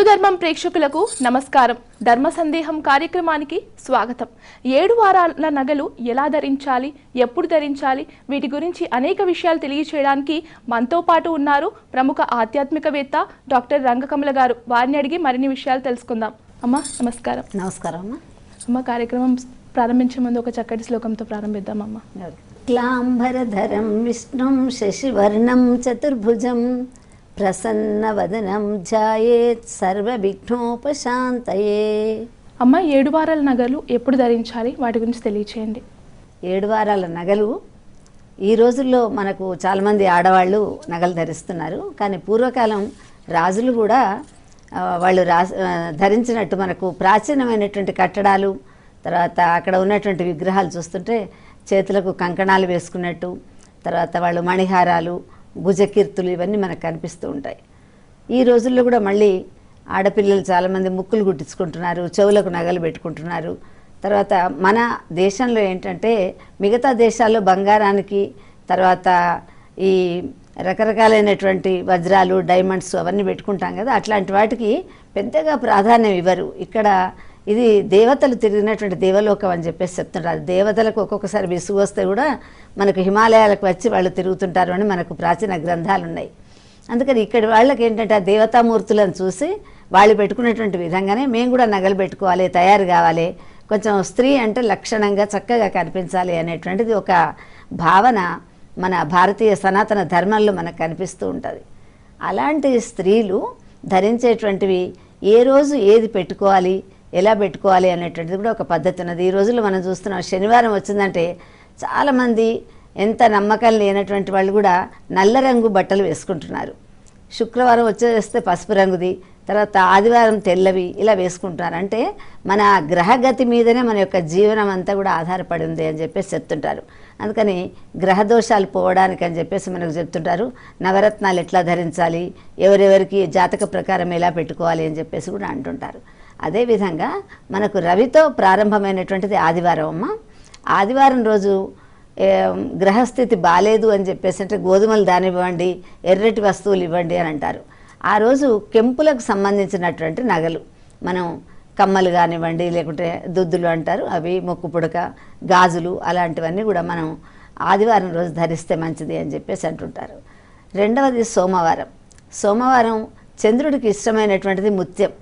ధర్మం ప్రేక్షకులకు నమస్కారం. ధర్మ సందేహం కార్యక్రమానికి స్వాగతం. 7 వారాల నగలు ఎలా ధరించాలి, ఎప్పుడు ధరించాలి, వీటి గురించి అనేక విషయాలు తెలియజేయడానికి మనతో పాటు ఉన్నారు ప్రముఖ ఆధ్యాత్మికవేత్త డాక్టర్ రంగకమల గారు. వారిని అడిగి మరిన్ని విషయాలు తెలుసుకుందాం. అమ్మ నమస్కారం. నమస్కారం అమ్మ. అమ్మ, కార్యక్రమం ప్రారంభించే ముందు ఒక చక్కటి శ్లోకంతో ప్రారంభిద్దాం. అమ్మ. క్లాంబరధరం విష్ణుం శశివర్ణం చతుర్భుజం ప్రసన్నవదనం ధ్యాయేత్ సర్వవిఘ్నోపశాంతయే. అమ్మ, 7 వారాల నగలు ఎప్పుడు ధరించాలి, వాటి గురించి తెలియచేయండి. 7 వారాల నగలు ఈ రోజుల్లో మనకు చాలామంది ఆడవాళ్ళు నగలు ధరిస్తున్నారు. కానీ పూర్వకాలం రాజులు కూడా వాళ్ళు ధరించినట్టు మనకు ప్రాచీనమైనటువంటి కట్టడాలు, తర్వాత అక్కడ ఉన్నటువంటి విగ్రహాలు చూస్తుంటే చేతులకు కంకణాలు వేసుకున్నట్టు, తర్వాత వాళ్ళు మణిహారాలు, భుజకీర్తులు ఇవన్నీ మనకు కనిపిస్తూ ఉంటాయి. ఈ రోజుల్లో కూడా మళ్ళీ ఆడపిల్లలు చాలామంది ముక్కులు కుట్టించుకుంటున్నారు, చెవులకు నగలు పెట్టుకుంటున్నారు. తర్వాత మన దేశంలో ఏంటంటే మిగతా దేశాల్లో బంగారానికి తర్వాత ఈ రకరకాలైనటువంటి వజ్రాలు, డైమండ్స్ అవన్నీ పెట్టుకుంటాం కదా, అట్లాంటి వాటికి పెద్దగా ప్రాధాన్యం ఇవ్వరు. ఇక్కడ ఇది దేవతలు తిరిగినటువంటి దేవలోకం అని చెప్పేసి చెప్తుంటారు. దేవతలకు ఒక్కొక్కసారి విసుగు వస్తే కూడా మనకు హిమాలయాలకు వచ్చి వాళ్ళు తిరుగుతుంటారు అని మనకు ప్రాచీన గ్రంథాలు ఉన్నాయి. అందుకని ఇక్కడ వాళ్ళకి ఏంటంటే ఆ దేవతామూర్తులను చూసి వాళ్ళు పెట్టుకునేటువంటి విధంగానే మేము కూడా నగలు పెట్టుకోవాలి, తయారు కావాలి, కొంచెం స్త్రీ అంటే లక్షణంగా చక్కగా కనిపించాలి అనేటువంటిది ఒక భావన మన భారతీయ సనాతన ధర్మంలో మనకు కనిపిస్తూ ఉంటుంది. అలాంటి స్త్రీలు ధరించేటువంటివి ఏ రోజు ఏది పెట్టుకోవాలి, ఎలా పెట్టుకోవాలి అనేటువంటిది కూడా ఒక పద్ధతి ఉన్నది. ఈ రోజుల్లో మనం చూస్తున్నాం, శనివారం వచ్చిందంటే చాలామంది ఎంత నమ్మకం లేనటువంటి వాళ్ళు కూడా నల్ల రంగు బట్టలు వేసుకుంటున్నారు. శుక్రవారం వచ్చేస్తే పసుపు రంగుది, తర్వాత ఆదివారం తెల్లవి, ఇలా వేసుకుంటున్నారు. అంటే మన గ్రహగతి మీదనే మన యొక్క జీవనం అంతా కూడా ఆధారపడి ఉంది అని చెప్పేసి చెప్తుంటారు. అందుకని గ్రహదోషాలు పోవడానికి అని చెప్పేసి మనకు చెప్తుంటారు. నవరత్నాలు ఎట్లా ధరించాలి, ఎవరెవరికి జాతక ప్రకారం ఎలా పెట్టుకోవాలి అని చెప్పేసి కూడా అంటుంటారు. అదేవిధంగా మనకు రవితో ప్రారంభమైనటువంటిది ఆదివారం అమ్మ. ఆదివారం రోజు గ్రహస్థితి బాలేదు అని చెప్పేసి అంటే గోధుమలు దానివ్వండి, ఎర్రటి వస్తువులు ఇవ్వండి అని అంటారు. ఆ రోజు కెంపులకు సంబంధించినటువంటి నగలు, మనం కమ్మలు కానివ్వండి, లేకుంటే దుద్దులు అంటారు అవి, మొక్కు పుడక, గాజులు, అలాంటివన్నీ కూడా మనం ఆదివారం రోజు ధరిస్తే మంచిది అని చెప్పేసి అంటుంటారు. రెండవది సోమవారం. సోమవారం చంద్రుడికి ఇష్టమైనటువంటిది ముత్యం.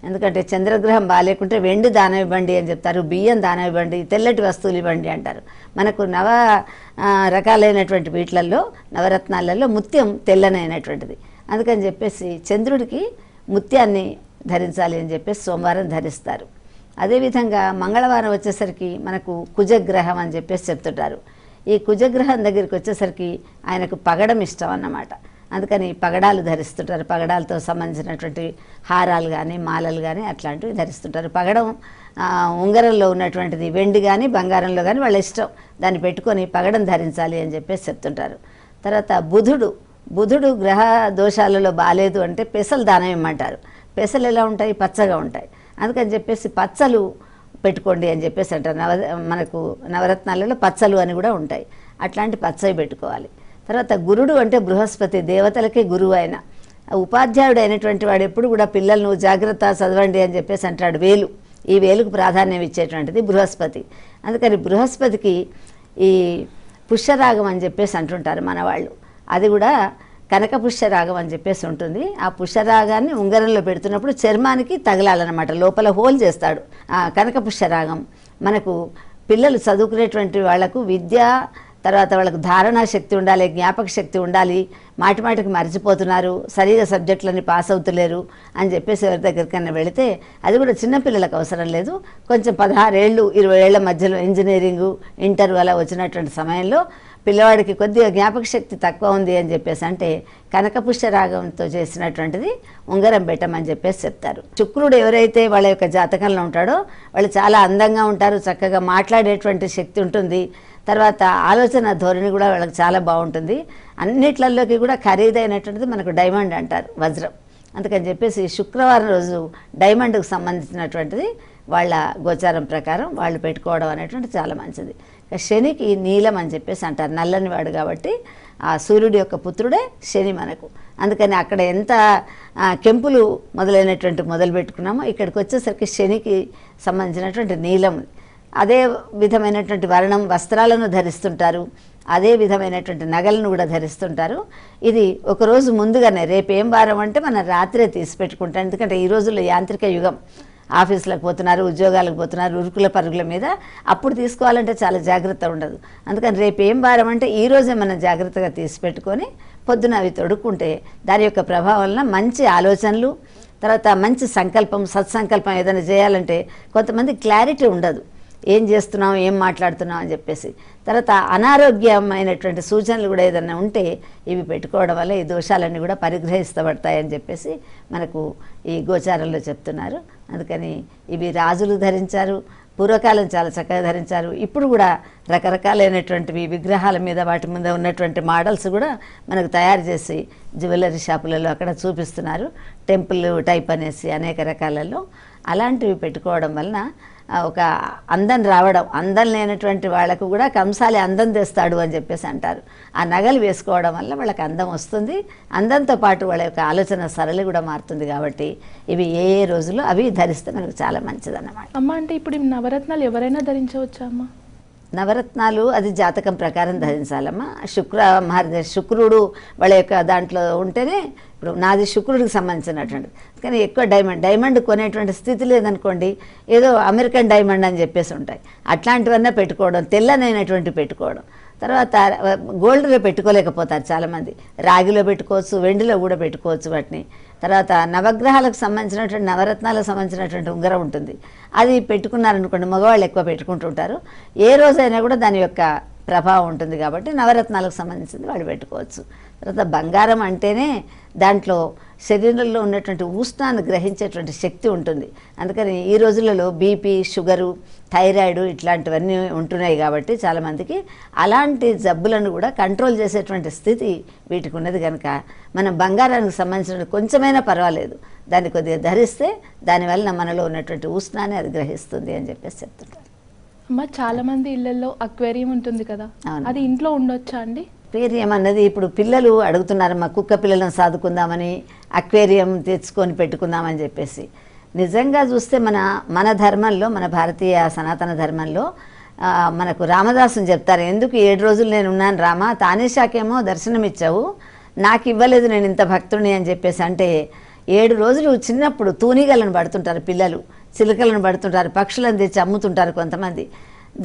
ఎందుకంటే చంద్రగ్రహం బాగాలేకుంటే వెండి దానం ఇవ్వండి అని చెప్తారు, బియ్యం దానం ఇవ్వండి, తెల్లటి వస్తువులు ఇవ్వండి అంటారు. మనకు రకాలైనటువంటి వీటిలలో, నవరత్నాలలో ముత్యం తెల్లనైనటువంటిది. అందుకని చెప్పేసి చంద్రుడికి ముత్యాన్ని ధరించాలి అని చెప్పేసి సోమవారం ధరిస్తారు. అదేవిధంగా మంగళవారం వచ్చేసరికి మనకు కుజగ్రహం అని చెప్పేసి చెప్తుంటారు. ఈ కుజగ్రహం దగ్గరికి వచ్చేసరికి ఆయనకు పగడం ఇష్టం అన్నమాట. అందుకని పగడాలు ధరిస్తుంటారు. పగడాలతో సంబంధించినటువంటి హారాలు కానీ, మాలలు కానీ అట్లాంటివి ధరిస్తుంటారు. పగడం ఉంగరంలో ఉన్నటువంటిది వెండి కానీ బంగారంలో కానీ వాళ్ళ ఇష్టం, దాన్ని పెట్టుకొని పగడం ధరించాలి అని చెప్పేసి చెప్తుంటారు. తర్వాత బుధుడు గ్రహ దోషాలలో బాలేదు అంటే పెసలు దానం ఇమ్మంటారు. పెసలు ఎలా ఉంటాయి, పచ్చగా ఉంటాయి. అందుకని చెప్పేసి పచ్చలు పెట్టుకోండి అని చెప్పేసి అంటారు. మనకు నవరత్నాలలో పచ్చలు అని కూడా ఉంటాయి, అట్లాంటి పచ్చవి పెట్టుకోవాలి. తర్వాత గురుడు అంటే బృహస్పతి, దేవతలకే గురువు ఆయన. ఉపాధ్యాయుడు అయినటువంటి వాడు ఎప్పుడు కూడా పిల్లలను జాగ్రత్త చదవండి అని చెప్పేసి అంటాడు. ఈ వేలుకు ప్రాధాన్యం ఇచ్చేటువంటిది బృహస్పతి. అందుకని బృహస్పతికి ఈ పుష్యరాగం అని చెప్పేసి అంటుంటారు మన వాళ్ళు. అది కూడా కనక పుష్యరాగం అని చెప్పేసి ఉంటుంది. ఆ పుష్యరాగాన్ని ఉంగరంలో పెడుతున్నప్పుడు చర్మానికి తగలాలన్నమాట, లోపల హోల్ చేస్తాడు. కనక పుష్యరాగం మనకు పిల్లలు చదువుకునేటువంటి వాళ్లకు విద్య, తర్వాత వాళ్ళకు ధారణా శక్తి ఉండాలి, జ్ఞాపక శక్తి ఉండాలి, మాటికి మర్చిపోతున్నారు, సరిగా సబ్జెక్టులని పాస్ అవుతలేరు అని చెప్పేసి ఎవరి దగ్గరికైనా వెళితే, అది కూడా చిన్నపిల్లలకు అవసరం లేదు, కొంచెం 16 ఏళ్ళు 20 ఏళ్ల మధ్యలో ఇంజనీరింగు, ఇంటర్ అలా వచ్చినటువంటి సమయంలో పిల్లవాడికి కొద్దిగా జ్ఞాపక శక్తి తక్కువ ఉంది అని చెప్పేసి అంటే కనకపుష్య రాగంతో చేసినటువంటిది ఉంగరం పెట్టమని చెప్పేసి చెప్తారు. శుక్రుడు ఎవరైతే వాళ్ళ యొక్క జాతకంలో ఉంటాడో వాళ్ళు చాలా అందంగా ఉంటారు, చక్కగా మాట్లాడేటువంటి శక్తి ఉంటుంది, తర్వాత ఆలోచన ధోరణి కూడా వాళ్ళకి చాలా బాగుంటుంది. అన్నిట్లలోకి కూడా ఖరీదైనటువంటిది మనకు డైమండ్ అంటారు, వజ్రం. అందుకని చెప్పేసి శుక్రవారం రోజు డైమండ్కు సంబంధించినటువంటిది వాళ్ళ గోచారం ప్రకారం వాళ్ళు పెట్టుకోవడం అనేటువంటి చాలా మంచిది. శనికి నీలం అని చెప్పేసి అంటారు, నల్లని వాడు కాబట్టి ఆ సూర్యుడి యొక్క పుత్రుడే శని మనకు. అందుకని అక్కడ ఎంత కెంపులు మొదలైనటువంటి మొదలు పెట్టుకున్నామో ఇక్కడికి వచ్చేసరికి శనికి సంబంధించినటువంటి నీలం, అదే విధమైనటువంటి వర్ణం వస్త్రాలను ధరిస్తుంటారు, అదే విధమైనటువంటి నగలను కూడా ధరిస్తుంటారు. ఇది ఒకరోజు ముందుగానే, రేపు ఏం వారం అంటే మనం రాత్రే తీసి పెట్టుకుంటాం. ఎందుకంటే ఈ రోజుల్లో యాంత్రిక యుగం, ఆఫీసులకు పోతున్నారు, ఉద్యోగాలకు పోతున్నారు, ఉరుకుల పరుగుల మీద, అప్పుడు తీసుకోవాలంటే చాలా జాగ్రత్త ఉండదు. అందుకని రేపు ఏం వారం అంటే ఈ రోజే మనం జాగ్రత్తగా తీసి పెట్టుకొని పొద్దున అవి తొడుక్కుంటే దాని యొక్క ప్రభావం వలన మంచి ఆలోచనలు, తర్వాత మంచి సంకల్పం, సత్సంకల్పం ఏదైనా చేయాలంటే కొంతమంది క్లారిటీ ఉండదు, ఏం చేస్తున్నాం, ఏం మాట్లాడుతున్నాం అని చెప్పేసి. తర్వాత అనారోగ్యమైనటువంటి సూచనలు కూడా ఏదైనా ఉంటే ఇవి పెట్టుకోవడం వల్ల ఈ దోషాలన్నీ కూడా పరిగ్రహిస్తబడతాయని చెప్పేసి మనకు ఈ గోచారంలో చెప్తున్నారు. అందుకని ఇవి రాజులు ధరించారు, పూర్వకాలం చాలా చక్కగా ధరించారు. ఇప్పుడు కూడా రకరకాలైనటువంటివి విగ్రహాల మీద వాటి మీద ఉన్నటువంటి మోడల్స్ కూడా మనకు తయారు చేసి జ్యువెలరీ షాపులలో అక్కడ చూపిస్తున్నారు, టెంపుల్ టైప్ అనేసి అనేక రకాలలో. అలాంటివి పెట్టుకోవడం వలన ఒక అందం రావడం, అందం లేనటువంటి వాళ్ళకు కూడా కంసాలి అందం తెస్తాడు అని చెప్పేసి అంటారు. ఆ నగలు వేసుకోవడం వల్ల వాళ్ళకి అందం వస్తుంది, అందంతో పాటు వాళ్ళ యొక్క ఆలోచన సరళి కూడా మారుతుంది. కాబట్టి ఇవి ఏ ఏ రోజులు అవి ధరిస్తే మనకు చాలా మంచిదన్నమాట. అమ్మ, అంటే ఇప్పుడు ఈ నవరత్నాలు ఎవరైనా ధరించవచ్చా అమ్మ? నవరత్నాలు అది జాతకం ప్రకారం ధరించాలమ్మా. శుక్రుడు వాళ్ళ యొక్క దాంట్లో ఉంటేనే, ఇప్పుడు నాది శుక్రుడికి సంబంధించినటువంటి, కానీ ఎక్కువ డైమండ్ కొనేటువంటి స్థితి లేదనుకోండి, ఏదో అమెరికన్ డైమండ్ అని చెప్పేసి ఉంటాయి, అట్లాంటివన్నీ పెట్టుకోవడం, తెల్లనైనటువంటి పెట్టుకోవడం. తర్వాత గోల్డ్లో పెట్టుకోలేకపోతారు చాలామంది, రాగిలో పెట్టుకోవచ్చు, వెండిలో కూడా పెట్టుకోవచ్చు వాటిని. తర్వాత నవగ్రహాలకు సంబంధించినటువంటి, నవరత్నాలకు సంబంధించినటువంటి ఉంగరం ఉంటుంది, అది పెట్టుకున్నారనుకోండి మగవాళ్ళు ఎక్కువ పెట్టుకుంటుంటారు. ఏ రోజైనా కూడా దాని యొక్క ప్రభావం ఉంటుంది కాబట్టి నవరత్నాలకు సంబంధించింది వాళ్ళు పెట్టుకోవచ్చు. తర్వాత బంగారం అంటేనే దాంట్లో శరీరంలో ఉన్నటువంటి ఉష్ణాన్ని గ్రహించేటువంటి శక్తి ఉంటుంది. అందుకని ఈ రోజులలో బీపీ, షుగరు, థైరాయిడ్ ఇట్లాంటివన్నీ ఉంటున్నాయి కాబట్టి చాలామందికి అలాంటి జబ్బులను కూడా కంట్రోల్ చేసేటువంటి స్థితి వీటికి ఉన్నది కనుక మనం బంగారానికి సంబంధించిన కొంచెమైనా పర్వాలేదు, దాన్ని కొద్దిగా ధరిస్తే దానివల్ల మనలో ఉన్నటువంటి ఉష్ణాన్ని అది గ్రహిస్తుంది అని చెప్పేసి చెప్తుంటారు. అమ్మ, చాలా మంది ఇళ్లలో అక్వేరియం ఉంటుంది కదా, అది ఇంట్లో ఉండొచ్చా అండి? అక్వేరియం అన్నది ఇప్పుడు పిల్లలు అడుగుతున్నారు, మా కుక్క పిల్లలను సాదుకుందామని అక్వేరియం తెచ్చుకొని పెట్టుకుందామని చెప్పేసి. నిజంగా చూస్తే మన ధర్మంలో, మన భారతీయ సనాతన ధర్మంలో మనకు రామదాసుని చెప్తారు, ఎందుకు 7 రోజులు నేను ఉన్నాను రామా, తానేషాకేమో దర్శనం ఇచ్చావు, నాకు ఇవ్వలేదు, నేను ఇంత భక్తుడిని అని చెప్పేసి. అంటే 7 రోజులు చిన్నప్పుడు తూనీగలను పడుతుంటారు పిల్లలు, చిలుకలను పడుతుంటారు, పక్షులను తెచ్చి అమ్ముతుంటారు కొంతమంది.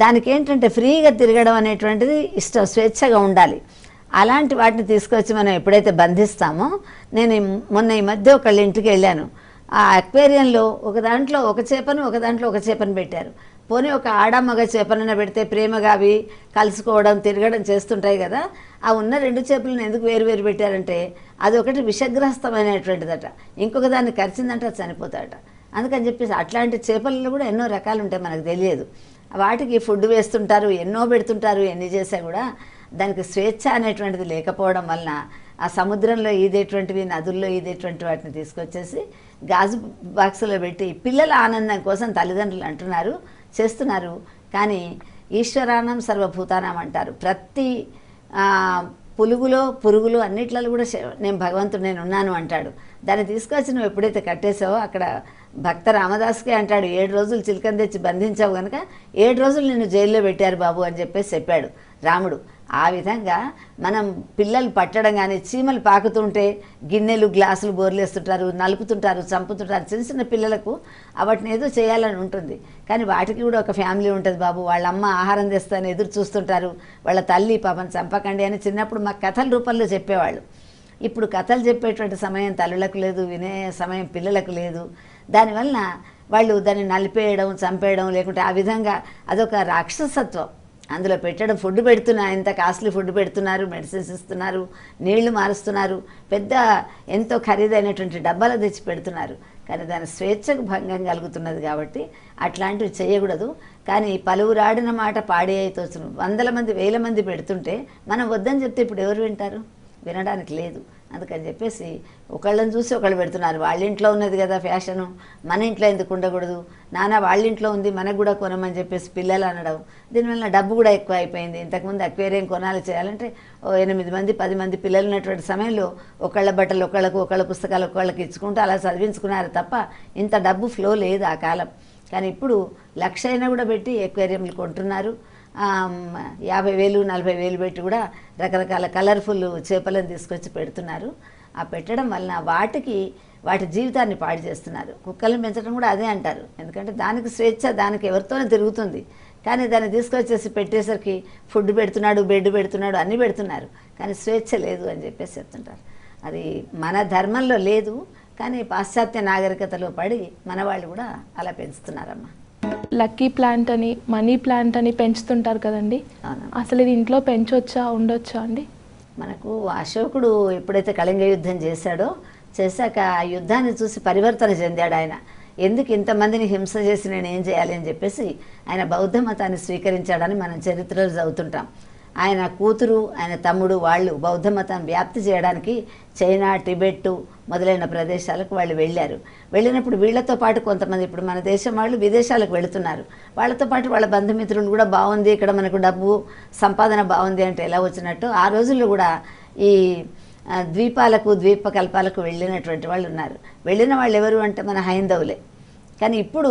దానికి ఏంటంటే ఫ్రీగా తిరగడం అనేటువంటిది ఇష్టం, స్వేచ్ఛగా ఉండాలి. అలాంటి వాటిని తీసుకొచ్చి మనం ఎప్పుడైతే బంధిస్తామో, నేను మొన్న ఈ మధ్య ఒకళ్ళ ఇంటికి వెళ్ళాను, ఆ అక్వేరియంలో ఒక దాంట్లో ఒక చేపను, ఒక దాంట్లో ఒక చేపను పెట్టారు. పోనీ ఒక ఆడ మగ చేపనైనా పెడితే ప్రేమగా అవి కలుసుకోవడం, తిరగడం చేస్తుంటాయి కదా, ఆ ఉన్న 2 చేపలను ఎందుకు వేరు పెట్టారంటే అది ఒకటి విషగ్రస్తమైనటువంటిదట, ఇంకొక దాన్ని కరిచిందంటే అది చనిపోతాడట. అందుకని చెప్పేసి అట్లాంటి చేపలలో కూడా ఎన్నో రకాలు ఉంటాయి, మనకు తెలియదు. వాటికి ఫుడ్ వేస్తుంటారు, ఎన్నో పెడుతుంటారు, ఎన్ని చేసా కూడా దానికి స్వేచ్ఛ అనేటువంటిది లేకపోవడం వలన ఆ సముద్రంలో ఈదేటువంటివి, నదుల్లో ఈదేటువంటి వాటిని తీసుకొచ్చేసి గాజు బాక్సులో పెట్టి పిల్లల ఆనందం కోసం తల్లిదండ్రులు అంటున్నారు, చేస్తున్నారు. కానీ ఈశ్వరానం సర్వభూతానం అంటారు. ప్రతి పురుగులు అన్నిట్లలో కూడా నేను భగవంతుడు నేను ఉన్నాను అంటాడు. దాన్ని తీసుకొచ్చి నువ్వు ఎప్పుడైతే కట్టేసావో అక్కడ భక్త రామదాస్కే అంటాడు, 7 రోజులు చిలుకని తెచ్చి బంధించావు కనుక 7 రోజులు నిన్ను జైల్లో పెట్టారు బాబు అని చెప్పేసి చెప్పాడు రాముడు. ఆ విధంగా మనం పిల్లలు పట్టడం కానీ, చీమలు పాకుతుంటే గిన్నెలు గ్లాసులు బోర్లేస్తుంటారు, నలుపుతుంటారు, చంపుతుంటారు. చిన్న చిన్న పిల్లలకు వాటిని ఏదో చేయాలని ఉంటుంది, కానీ వాటికి కూడా ఒక ఫ్యామిలీ ఉంటుంది బాబు. వాళ్ళ అమ్మ ఆహారం తెస్తానని ఎదురు చూస్తుంటారు, వాళ్ళ తల్లి పాపం చంపకండి అని చిన్నప్పుడు మాకు కథల రూపంలో చెప్పేవాళ్ళు. ఇప్పుడు కథలు చెప్పేటువంటి సమయం తల్లులకు లేదు, వినే సమయం పిల్లలకు లేదు. దానివల్ల వాళ్ళు దాన్ని నలిపేయడం, చంపేయడం, లేకుంటే ఆ విధంగా అదొక రాక్షసత్వం. అందులో పెట్టడం, ఫుడ్ పెడుతున్నా, ఎంత కాస్ట్లీ ఫుడ్ పెడుతున్నారు, మెడిసిన్స్ ఇస్తున్నారు, నీళ్లు మారుస్తున్నారు, పెద్ద ఎంతో ఖరీదైనటువంటి డబ్బాలు తెచ్చి పెడుతున్నారు. కానీ దాని స్వేచ్ఛకు భంగం కలుగుతున్నది కాబట్టి అట్లాంటివి చేయకూడదు. కానీ పలువురాడిన మాట పాడి అయితోచును, 100 మంది 1000 మంది పెడుతుంటే మనం వద్దని చెప్తే ఇప్పుడు ఎవరు వింటారు? వినడానికి లేదు. అందుకని చెప్పేసి ఒకళ్ళని చూసి ఒకళ్ళు పెడుతున్నారు. వాళ్ళ ఇంట్లో ఉన్నది కదా ఫ్యాషను, మన ఇంట్లో ఎందుకు ఉండకూడదు, నాన్న వాళ్ళ ఇంట్లో ఉంది మనకు కూడా కొనమని చెప్పేసి పిల్లలు అనడం. దీనివల్ల డబ్బు కూడా ఎక్కువ అయిపోయింది. ఇంతకుముందు అక్వేరియం కొనాలి చేయాలంటే 8 మంది 10 మంది పిల్లలు ఉన్నటువంటి సమయంలో ఒకళ్ళ బట్టలు ఒకళ్ళకు, ఒకళ్ళ పుస్తకాలు ఒకళ్ళకి ఇచ్చుకుంటూ అలా చదివించుకున్నారు తప్ప ఇంత డబ్బు ఫ్లో లేదు ఆ కాలం. కానీ ఇప్పుడు 1,00,000 అయినా కూడా పెట్టి ఎక్వేరియంలు కొంటున్నారు. 50,000 40,000 పెట్టి కూడా రకరకాల కలర్ఫుల్ చేపలను తీసుకొచ్చి పెడుతున్నారు. ఆ పెట్టడం వలన వాటి జీవితాన్ని పాడు చేస్తున్నారు. కుక్కలను పెంచడం కూడా అదే అంటారు. ఎందుకంటే దానికి స్వేచ్ఛ, దానికి ఎవరితోనే తిరుగుతుంది. కానీ దాన్ని తీసుకొచ్చేసి పెట్టేసరికి ఫుడ్ పెడుతున్నాడు, బెడ్ పెడుతున్నాడు, అన్నీ పెడుతున్నారు, కానీ స్వేచ్ఛ లేదు అని చెప్పేసి చెప్తుంటారు. అది మన ధర్మంలో లేదు, కానీ పాశ్చాత్య నాగరికతలో పడి మన వాళ్ళు కూడా అలా పెంచుతున్నారమ్మా. లక్కీ ప్లాంట్ అని, మనీ ప్లాంట్ అని పెంచుతుంటారు కదండి, అసలు ఇది ఇంట్లో పెంచొచ్చా, ఉండొచ్చా అండి? మనకు అశోకుడు ఎప్పుడైతే కళింగ యుద్ధం చేశాక ఆ యుద్ధాన్ని చూసి పరివర్తన చెందాడు ఆయన. ఎందుకు ఇంతమందిని హింస చేసి నేను ఏం చేయాలి అని చెప్పేసి ఆయన బౌద్ధ మతాన్ని స్వీకరించాడని మనం చరిత్రలో చదువుతుంటాం. ఆయన కూతురు, ఆయన తమ్ముడు వాళ్ళు బౌద్ధ మతాన్ని వ్యాప్తి చేయడానికి చైనా, టిబెట్ మొదలైన ప్రదేశాలకు వాళ్ళు వెళ్ళినప్పుడు వీళ్లతో పాటు కొంతమంది, ఇప్పుడు మన దేశం వాళ్ళు విదేశాలకు వెళుతున్నారు, వాళ్ళతో పాటు వాళ్ళ బంధుమిత్రులు కూడా బాగుంది, ఇక్కడ మనకు డబ్బు సంపాదన బాగుంది అంటే ఎలా వచ్చినట్టు ఆ రోజుల్లో కూడా ఈ ద్వీపకల్పాలకు వెళ్ళినటువంటి వాళ్ళు ఉన్నారు. వెళ్ళిన వాళ్ళు ఎవరు అంటే మన హైందవులే. కానీ ఇప్పుడు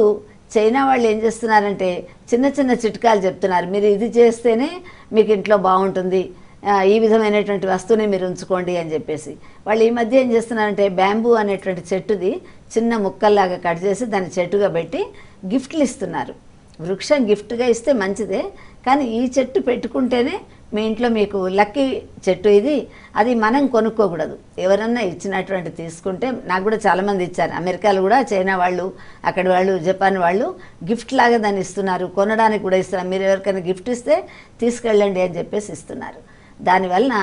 చైనా వాళ్ళు ఏం చేస్తున్నారంటే చిన్న చిన్న చిట్కాలు చెప్తున్నారు. మీరు ఇది చేస్తేనే మీకు ఇంట్లో బాగుంటుంది, ఈ విధమైనటువంటి వస్తువుని మీరు ఉంచుకోండి అని చెప్పేసి. వాళ్ళు ఈ మధ్య ఏం చేస్తున్నారంటే బ్యాంబూ అనేటువంటి చెట్టుది చిన్న ముక్కల్లాగా కట్ చేసి దాన్ని చెట్టుగా పెట్టి గిఫ్ట్లు ఇస్తున్నారు. వృక్షం గిఫ్ట్గా ఇస్తే మంచిదే, కానీ ఈ చెట్టు పెట్టుకుంటేనే మీ ఇంట్లో మీకు లక్కీ చెట్టు ఇది, అది మనం కొనుక్కోకూడదు. ఎవరన్నా ఇచ్చినటువంటి తీసుకుంటే, నాకు కూడా చాలామంది ఇచ్చారు. అమెరికాలో కూడా చైనా వాళ్ళు, అక్కడి వాళ్ళు, జపాన్ వాళ్ళు గిఫ్ట్ లాగా దాన్ని ఇస్తున్నారు, కొనడానికి కూడా ఇస్తున్నారు. మీరు ఎవరికైనా గిఫ్ట్ ఇస్తే తీసుకెళ్ళండి అని చెప్పేసి ఇస్తున్నారు. దానివలన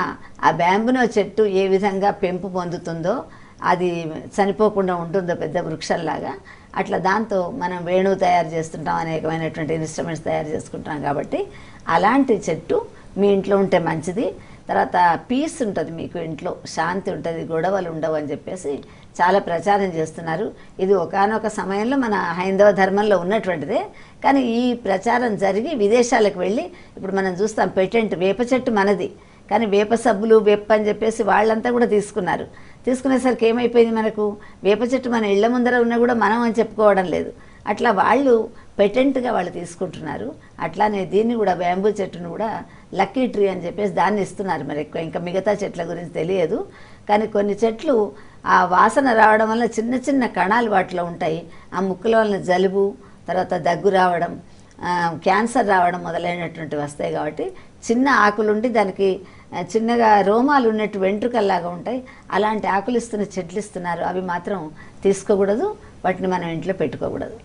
ఆ బ్యాంబునో చెట్టు ఏ విధంగా పెంపు పొందుతుందో, అది చనిపోకుండా ఉంటుందో పెద్ద వృక్షంలాగా, అట్లా దాంతో మనం వేణువు తయారు చేస్తుంటాం, అనేకమైనటువంటి ఇన్స్ట్రుమెంట్స్ తయారు చేసుకుంటాం. కాబట్టి అలాంటి చెట్టు మీ ఇంట్లో ఉంటే మంచిది. తర్వాత పీస్ ఉంటుంది, మీకు ఇంట్లో శాంతి ఉంటుంది, గొడవలు ఉండవు అని చెప్పేసి చాలా ప్రచారం చేస్తున్నారు. ఇది ఒకానొక సమయంలో మన హైందవ ధర్మంలో ఉన్నటువంటిదే. కానీ ఈ ప్రచారం జరిగి విదేశాలకు వెళ్ళి ఇప్పుడు మనం చూస్తాం, పేటెంట్ వేప చెట్టు మనది, కానీ వేప సబ్బులు, వేప అని చెప్పేసి వాళ్ళంతా కూడా తీసుకునేసరికి ఏమైపోయింది, మనకు వేప చెట్టు మన ఇళ్ల ముందర ఉన్నా కూడా మనం అని చెప్పుకోవడం లేదు. అట్లా వాళ్ళు పేటెంట్గా వాళ్ళు తీసుకుంటున్నారు. అట్లానే దీన్ని కూడా బ్యాంబూ చెట్టును కూడా లక్కీ ట్రీ అని చెప్పేసి దాన్ని ఇస్తున్నారు. మరి ఎక్కువ ఇంకా మిగతా చెట్ల గురించి తెలియదు, కానీ కొన్ని చెట్లు ఆ వాసన రావడం వల్ల చిన్న చిన్న కణాలు వాటిలో ఉంటాయి. ఆ ముక్కుల వలన జలుబు, తర్వాత దగ్గు రావడం, క్యాన్సర్ రావడం మొదలైనటువంటివి వస్తాయి. కాబట్టి చిన్న ఆకులుండి దానికి చిన్నగా రోమాలు ఉన్నట్టు వెంట్రుకల్లాగా ఉంటాయి, అలాంటి ఆకులు ఇస్తున్న చెట్లు ఇస్తున్నారు. అవి మాత్రం తీసుకోకూడదు, వాటిని మనం ఇంట్లో పెట్టుకోకూడదు.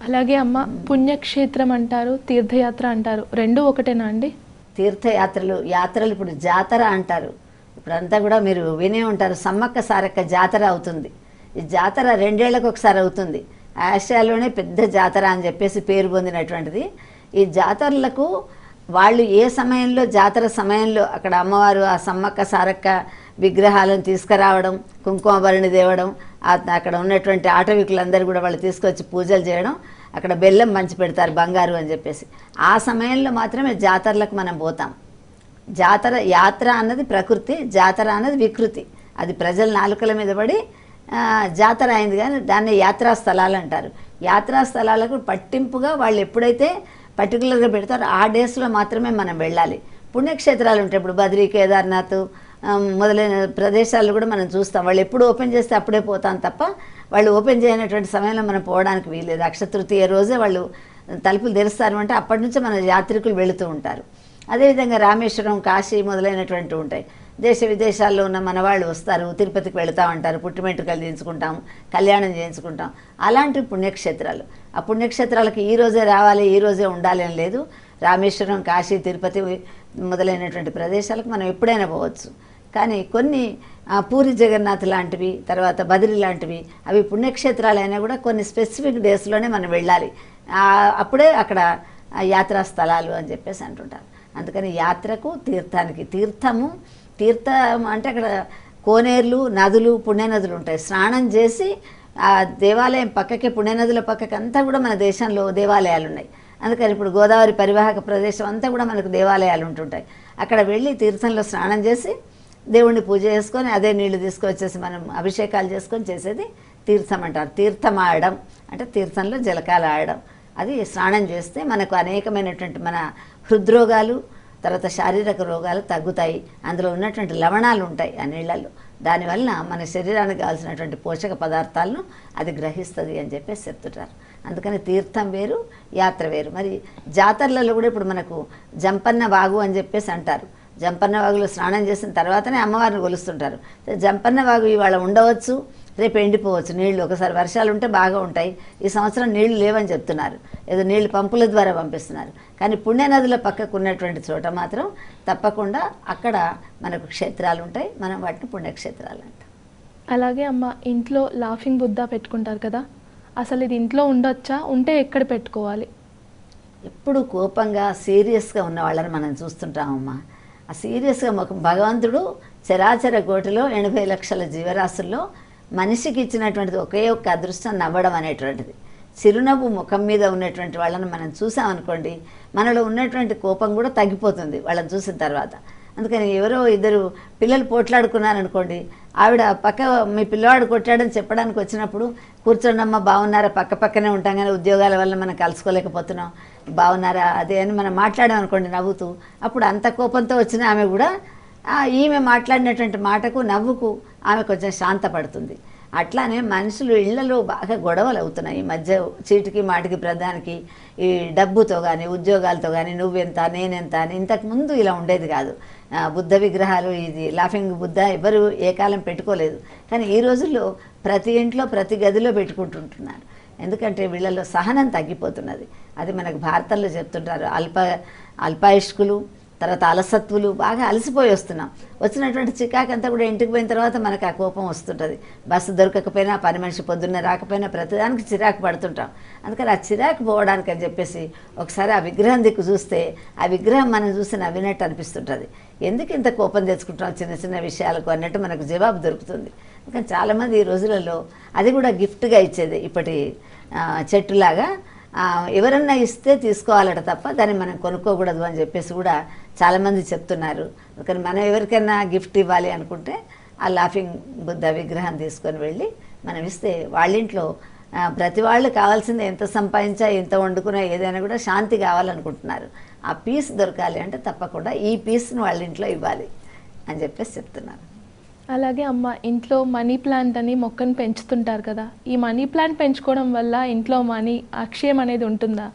అలాగే అమ్మ, పుణ్యక్షేత్రం అంటారు, తీర్థయాత్ర అంటారు, రెండు ఒకటేనా అండి? యాత్రలు ఇప్పుడు జాతర అంటారు. ఇప్పుడంతా కూడా మీరు వినే ఉంటారు, సమ్మక్క సారక్క జాతర అవుతుంది. ఈ జాతర 2 ఏళ్లకు ఒకసారి అవుతుంది. ఆసియాలోనే పెద్ద జాతర అని చెప్పేసి పేరు పొందినటువంటిది. ఈ జాతరలకు వాళ్ళు ఏ సమయంలో, జాతర సమయంలో అక్కడ అమ్మవారు ఆ సమ్మక్క సారక్క విగ్రహాలను తీసుకురావడం, కుంకుమభరణి తేవడం, అక్కడ ఉన్నటువంటి ఆటవికులందరూ కూడా వాళ్ళు తీసుకొచ్చి పూజలు చేయడం, అక్కడ బెల్లం పంచి పెడతారు బంగారు అని చెప్పేసి. ఆ సమయంలో మాత్రమే జాతరలకు మనం పోతాం. యాత్ర అన్నది ప్రకృతి, జాతర అన్నది వికృతి. అది ప్రజల నాలుకల మీద పడి జాతర అయింది, కానీ దాన్ని యాత్రా స్థలాలు అంటారు. యాత్రా స్థలాలకు పట్టింపుగా వాళ్ళు ఎప్పుడైతే పర్టికులర్గా పెడతారో ఆ డేస్లో మాత్రమే మనం వెళ్ళాలి. పుణ్యక్షేత్రాలు ఉంటాయి, ఇప్పుడు బద్రీ, కేదార్నాథ్ మొదలైన ప్రదేశాలు కూడా మనం చూస్తాం. వాళ్ళు ఎప్పుడు ఓపెన్ చేస్తే అప్పుడే పోతాం తప్ప వాళ్ళు ఓపెన్ చేయనటువంటి సమయంలో మనం పోవడానికి వీల్లేదు. అక్షతృతీయ రోజే వాళ్ళు తలుపులు తెరుస్తారు అంటే అప్పటి నుంచి మన యాత్రికులు వెళుతూ ఉంటారు. అదేవిధంగా రామేశ్వరం, కాశీ మొదలైనటువంటి ఉంటాయి. దేశ విదేశాల్లో ఉన్న మన వాళ్ళు వస్తారు, తిరుపతికి వెళుతూ ఉంటారు, పుట్టిమెంటుకలు చేయించుకుంటాం, కళ్యాణం చేయించుకుంటాం. అలాంటి పుణ్యక్షేత్రాలు, ఆ పుణ్యక్షేత్రాలకు ఈ రోజే రావాలి, ఈ రోజే ఉండాలి అని లేదు. రామేశ్వరం, కాశీ, తిరుపతి మొదలైనటువంటి ప్రదేశాలకు మనం ఎప్పుడైనా పోవచ్చు. కానీ కొన్ని పూరి జగన్నాథ్ లాంటివి, తర్వాత బదిరి లాంటివి, అవి పుణ్యక్షేత్రాలైనా కూడా కొన్ని స్పెసిఫిక్ డేస్లోనే మనం వెళ్ళాలి. అప్పుడే అక్కడ యాత్రా స్థలాలు అని చెప్పేసి అంటుంటారు. అందుకని యాత్రకు, తీర్థం అంటే అక్కడ కోనేరులు, నదులు, పుణ్యనదులు ఉంటాయి. స్నానం చేసి ఆ దేవాలయం పక్కకి, పుణ్యనదుల పక్కకి అంతా కూడా మన దేశంలో దేవాలయాలు ఉన్నాయి. అందుకని ఇప్పుడు గోదావరి పరివాహక ప్రదేశం అంతా కూడా మనకు దేవాలయాలు ఉంటుంటాయి. అక్కడ వెళ్ళి తీర్థంలో స్నానం చేసి దేవుణ్ణి పూజ చేసుకొని అదే నీళ్లు తీసుకొచ్చేసి మనం అభిషేకాలు చేసుకొని చేసేది తీర్థం అంటారు. తీర్థం ఆడడం అంటే తీర్థంలో జలకాలు ఆడడం. అది స్నానం చేస్తే మనకు అనేకమైనటువంటి మన హృద్రోగాలు, తర్వాత శారీరక రోగాలు తగ్గుతాయి. అందులో ఉన్నటువంటి లవణాలు ఉంటాయి ఆ నీళ్ళల్లో. దానివల్ల మన శరీరానికి కావాల్సినటువంటి పోషక పదార్థాలను అది గ్రహిస్తుంది అని చెప్పేసి చెప్తుంటారు. అందుకని తీర్థం వేరు, యాత్ర వేరు. మరి జాతరలలో కూడా ఇప్పుడు మనకు జంపన్న వాగు అని చెప్పేసి అంటారు. జంపన్న వాగులో స్నానం చేసిన తర్వాతనే అమ్మవారిని కొలుస్తుంటారు. జంపన్న వాగు ఇవాళ ఉండవచ్చు, రేపు ఎండిపోవచ్చు. నీళ్లు ఒకసారి వర్షాలు ఉంటే బాగా ఉంటాయి. ఈ సంవత్సరం నీళ్లు లేవని చెప్తున్నారు. ఏదో నీళ్లు పంపుల ద్వారా పంపిస్తున్నారు. కానీ పుణ్యనదుల పక్కకు ఉన్నటువంటి చోట మాత్రం తప్పకుండా అక్కడ మనకు క్షేత్రాలు ఉంటాయి. మనం వాటిని పుణ్యక్షేత్రాలు అంటాం. అలాగే అమ్మ, ఇంట్లో లాఫింగ్ బుద్ధ పెట్టుకుంటారు కదా, అసలు ఇది ఇంట్లో ఉండొచ్చా? ఉంటే ఎక్కడ పెట్టుకోవాలి? ఎప్పుడు కోపంగా సీరియస్గా ఉన్న వాళ్ళని మనం చూస్తుంటామమ్మా. ఆ సీరియస్గా ఒక భగవంతుడు చరాచర కోటిలో 80 లక్షల జీవరాశుల్లో మనిషికి ఇచ్చినటువంటిది ఒకే ఒక్క అదృష్టం నవ్వడం అనేటువంటిది. చిరునవ్వు ముఖం మీద ఉన్నటువంటి వాళ్ళని మనం చూసామనుకోండి, మనలో ఉన్నటువంటి కోపం కూడా తగ్గిపోతుంది వాళ్ళని చూసిన తర్వాత. అందుకని ఎవరో ఇద్దరు పిల్లలు పోట్లాడుకున్నారనుకోండి, ఆవిడ పక్క మీ పిల్లవాడు కొట్టాడని చెప్పడానికి వచ్చినప్పుడు కూర్చోండమ్మ, బాగున్నారా, పక్క పక్కనే ఉంటాం కానీ ఉద్యోగాల వల్ల మనం కలుసుకోలేకపోతున్నాం, బాగున్నారా అదే అని మనం మాట్లాడాం అనుకోండి నవ్వుతూ, అప్పుడు అంత కోపంతో వచ్చిన ఆమె కూడా ఈమె మాట్లాడినటువంటి మాటకు నవ్వుకు ఆమె కొంచెం శాంతపడుతుంది. అట్లానే మనుషులు ఇళ్లలో బాగా గొడవలు అవుతున్నాయి ఈ మధ్య. చీటికి మాటికి ప్రధానికి ఈ డబ్బుతో కానీ ఉద్యోగాలతో కానీ నువ్వెంత నేనెంత అని. ఇంతకుముందు ఇలా ఉండేది కాదు. బుద్ధ విగ్రహాలు, ఇది లాఫింగ్ బుద్ధ ఎవరు ఏ కాలం పెట్టుకోలేదు. కానీ ఈ రోజుల్లో ప్రతి ఇంట్లో ప్రతి గదిలో పెట్టుకుంటుంటున్నారు. ఎందుకంటే వీళ్ళల్లో సహనం తగ్గిపోతున్నది. అది మనకు భారతంలో చెప్తుంటారు. అల్పాయుష్కులు, తర్వాత అలసత్వులు, బాగా అలసిపోయి వస్తున్నాం. వచ్చినటువంటి చికాకంతా కూడా ఇంటికి పోయిన తర్వాత మనకు ఆ కోపం వస్తుంటుంది. బస్సు దొరకకపోయినా, పని మనిషి పొద్దున్నే రాకపోయినా ప్రతిదానికి చిరాకు పడుతుంటాం. అందుకని ఆ చిరాకు పోవడానికి అని చెప్పేసి ఒకసారి ఆ విగ్రహం దిక్కు చూస్తే ఆ విగ్రహం మనం చూసి నవ్వినట్టు అనిపిస్తుంటుంది. ఎందుకు ఇంత కోపం తెచ్చుకుంటాం చిన్న చిన్న విషయాలకు అన్నట్టు మనకు జవాబు దొరుకుతుంది. కానీ చాలామంది ఈ రోజులలో అది కూడా గిఫ్ట్గా ఇచ్చేది. ఇప్పటి చెట్టులాగా ఎవరన్నా ఇస్తే తీసుకోవాలట తప్ప దాన్ని మనం కొనుక్కోకూడదు అని చెప్పేసి కూడా చాలామంది చెప్తున్నారు. కానీ మనం ఎవరికైనా గిఫ్ట్ ఇవ్వాలి అనుకుంటే ఆ లాఫింగ్ బుద్ధ విగ్రహం తీసుకొని వెళ్ళి మనం ఇస్తే వాళ్ళింట్లో ప్రతి వాళ్ళు కావాల్సింది ఎంత సంపాదించా, ఎంత వండుకున్నా, ఏదైనా కూడా శాంతి కావాలనుకుంటున్నారు. ఆ పీస్ దొరకాలి అంటే తప్పకుండా ఈ పీస్ని వాళ్ళ ఇంట్లో ఇవ్వాలి అని చెప్పేసి చెప్తున్నారు. అలాగే అమ్మ, ఇంట్లో మనీ ప్లాంట్ అని మొక్కను పెంచుతుంటారు కదా, ఈ మనీ ప్లాంట్ పెంచుకోవడం వల్ల ఇంట్లో మనీ అక్షయం అనేది ఉంటుందా?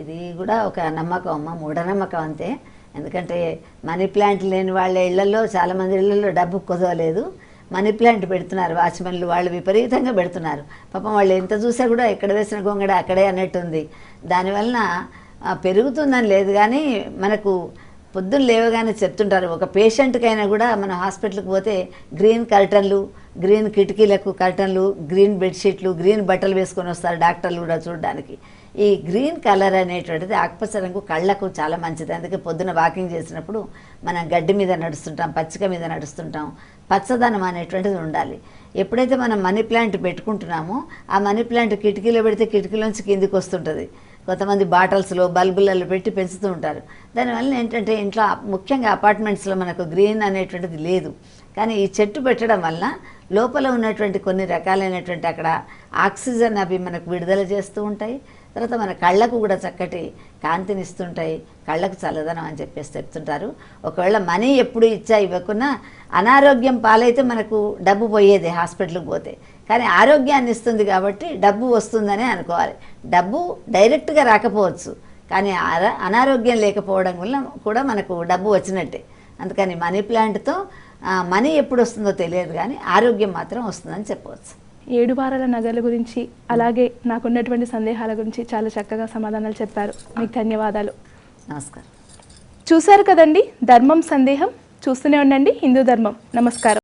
ఇది కూడా ఒక నమ్మకం అమ్మ, మూఢనమ్మకం అంతే. ఎందుకంటే మనీ ప్లాంట్ లేని వాళ్ళ ఇళ్లలో, చాలామంది ఇళ్లలో డబ్బు కుదవలేదు. మనీ ప్లాంట్ పెడుతున్నారు వాచ్మెన్లు, వాళ్ళు విపరీతంగా పెడుతున్నారు. పాపం వాళ్ళు ఎంత చూసా కూడా ఎక్కడ వేసిన గొంగడ అక్కడే అన్నట్టుంది. దానివలన పెరుగుతుందని లేదు, కానీ మనకు పొద్దున్న లేవగానే చెప్తుంటారు. ఒక పేషెంట్కైనా కూడా మనం హాస్పిటల్కి పోతే గ్రీన్ కర్టన్లు, గ్రీన్ కిటికీలకు కర్టన్లు, గ్రీన్ బెడ్షీట్లు, గ్రీన్ బట్టలు వేసుకొని వస్తారు డాక్టర్లు కూడా చూడడానికి. ఈ గ్రీన్ కలర్ అనేటువంటిది ఆకుపచ్చ రంగు కళ్ళకు చాలా మంచిది. అందుకే పొద్దున వాకింగ్ చేసినప్పుడు మనం గడ్డి మీద నడుస్తుంటాం, పచ్చిక మీద నడుస్తుంటాం. పచ్చదనం అనేటువంటిది ఉండాలి. ఎప్పుడైతే మనం మనీ ప్లాంట్ పెట్టుకుంటున్నామో ఆ మనీ ప్లాంట్ కిటికీలో పెడితే కిటికీలోంచి కిందికి వస్తుంటుంది. కొంతమంది బాటిల్స్లో, బల్బులలో పెట్టి పెంచుతూ ఉంటారు. దానివల్ల ఏంటంటే ఇంట్లో ముఖ్యంగా అపార్ట్మెంట్స్లో మనకు గ్రీన్ అనేటువంటిది లేదు. కానీ ఈ చెట్టు పెట్టడం వల్ల లోపల ఉన్నటువంటి కొన్ని రకాలైనటువంటి అక్కడ ఆక్సిజన్ అవి మనకు విడుదల చేస్తూ ఉంటాయి. తర్వాత మన కళ్ళకు కూడా చక్కటి కాంతినిస్తుంటాయి, కళ్ళకు చల్లదనం అని చెప్పేసి చెప్తుంటారు. ఒకవేళ మనీ ఎప్పుడు ఇచ్చా ఇవ్వకున్నా అనారోగ్యం పాలైతే మనకు డబ్బు పోయేది హాస్పిటల్కి పోతే. కానీ ఆరోగ్యాన్ని ఇస్తుంది కాబట్టి డబ్బు వస్తుందనే అనుకోవాలి. డబ్బు డైరెక్ట్గా రాకపోవచ్చు, కానీ అనారోగ్యం లేకపోవడం వల్ల కూడా మనకు డబ్బు వచ్చినట్టే. అందుకని మనీ ప్లాంట్తో మనీ ఎప్పుడు వస్తుందో తెలియదు, కానీ ఆరోగ్యం మాత్రం వస్తుందని చెప్పవచ్చు. 7 వారాల నగల గురించి, అలాగే నాకున్నటువంటి సందేహాల గురించి చాలా చక్కగా సమాధానాలు చెప్పారు. మీకు ధన్యవాదాలు. నమస్కారం. చూశారు కదండి, ధర్మం సందేహం. చూస్తూనే ఉండండి హిందూ ధర్మం. నమస్కారం.